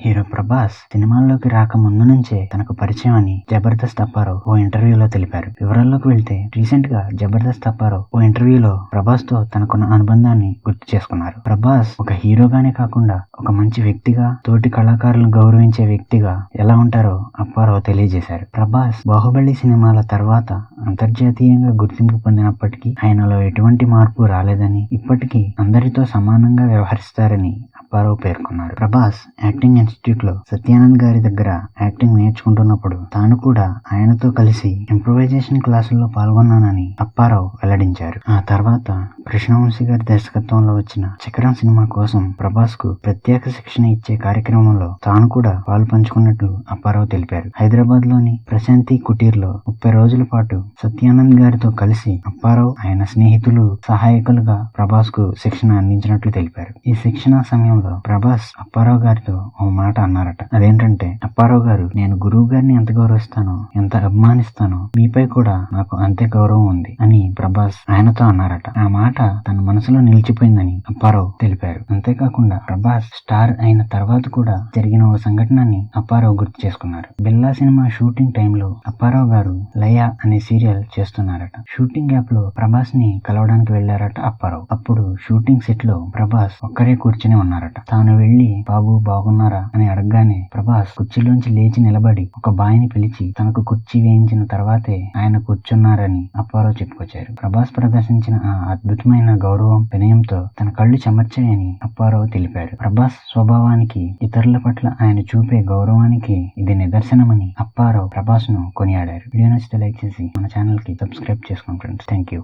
Hero Prabhas సినిమాల్లోకి రాక ముందు నుంచే తనకు పరిచయం అని జబర్దస్త్ అప్పారావు ఓ ఇంటర్వ్యూలో తెలిపారు. వివరాల్లోకి వెళ్తే రీసెంట్ గా జబర్దస్త్ అప్పారావు ఓ ఇంటర్వ్యూలో ప్రభాస్ తో తనకున్న అనుబంధాన్ని గుర్తు చేసుకున్నారు. ప్రభాస్ ఒక హీరోగానే కాకుండా ఒక మంచి వ్యక్తిగా, తోటి కళాకారులను గౌరవించే వ్యక్తిగా ఎలా ఉంటారో అప్పారావు తెలియజేశారు. ప్రభాస్ బాహుబలి సినిమాల తర్వాత అంతర్జాతీయంగా గుర్తింపు పొందినప్పటికీ ఆయనలో ఎటువంటి మార్పు రాలేదని, ఇప్పటికీ అందరితో సమానంగా వ్యవహరిస్తారని అప్పారావు పేర్కొన్నారు. ప్రభాస్ యాక్టింగ్ ఇన్స్టిట్యూట్ లో సత్యానంద్ గారి దగ్గర యాక్టింగ్ నేర్చుకుంటున్నప్పుడు తాను కూడా ఆయనతో కలిసి ఇంప్రొవైజేషన్ క్లాసుల్లో పాల్గొన్నానని అప్పారావు వెల్లడించారు. ఆ తర్వాత కృష్ణవంశీ గారి దర్శకత్వంలో వచ్చిన చక్రం సినిమా కోసం ప్రభాస్ కు ప్రత్యేక శిక్షణ ఇచ్చే కార్యక్రమంలో తాను కూడా పాలు పంచుకున్నట్లు అప్పారావు తెలిపారు. హైదరాబాద్ లోని ప్రశాంతి కుటీర్ లో 30 రోజుల పాటు సత్యానంద్ గారితో కలిసి అప్పారావు ఆయన స్నేహితులు సహాయకులుగా ప్రభాస్ కు శిక్షణ అందించినట్లు తెలిపారు. ఈ శిక్షణ సమయంలో ప్రభాస్ అప్పారావు గారితో ఓ మాట అన్నారట. అదేంటంటే, అప్పారావు గారు, నేను గురువు గారిని ఎంత గౌరవిస్తానో, ఎంత అభిమానిస్తానో మీపై కూడా నాకు అంతే గౌరవం ఉంది అని ప్రభాస్ ఆయనతో అన్నారట. ఆ మాట తన మనసులో నిలిచిపోయిందని అప్పారావు తెలిపారు. అంతేకాకుండా ప్రభాస్ స్టార్ అయిన తర్వాత కూడా జరిగిన ఓ సంఘటనని అప్పారావు గుర్తు చేసుకున్నారు. బిల్లా సినిమా షూటింగ్ టైంలో అప్పారావు గారు లయ అనే సీరియల్ చేస్తున్నారట. షూటింగ్ గ్యాప్ లో ప్రభాస్ ని కలవడానికి వెళ్లారట అప్పారావు. అప్పుడు షూటింగ్ సెట్ లో ప్రభాస్ ఒక్కరే కూర్చుని ఉన్నారట. తాను వెళ్లి బాబు బాగున్నారా అని అడగగానే ప్రభాస్ కుర్చీలోంచి లేచి నిలబడి ఒక బాయ్ని పిలిచి తనకు కుర్చీ వేయించిన తర్వాతే ఆయన కూర్చున్నారని అప్పారావు చెప్పుకొచ్చారు. ప్రభాస్ ప్రదర్శించిన ఆ అద్భుతమైన గౌరవం, వినయంతో తన కళ్ళు చెమర్చాయని అప్పారావు తెలిపారు. ప్రభాస్ స్వభావానికి, ఇతరుల పట్ల ఆయన చూపే గౌరవానికి ఇది నిదర్శనమని అప్పారావు ప్రభాస్ ను కొనియాడారు. వీడియో నచ్చితే లైక్ చేసి మన ఛానల్ కి సబ్స్క్రైబ్ చేసుకోండి ఫ్రెండ్స్. Thank you.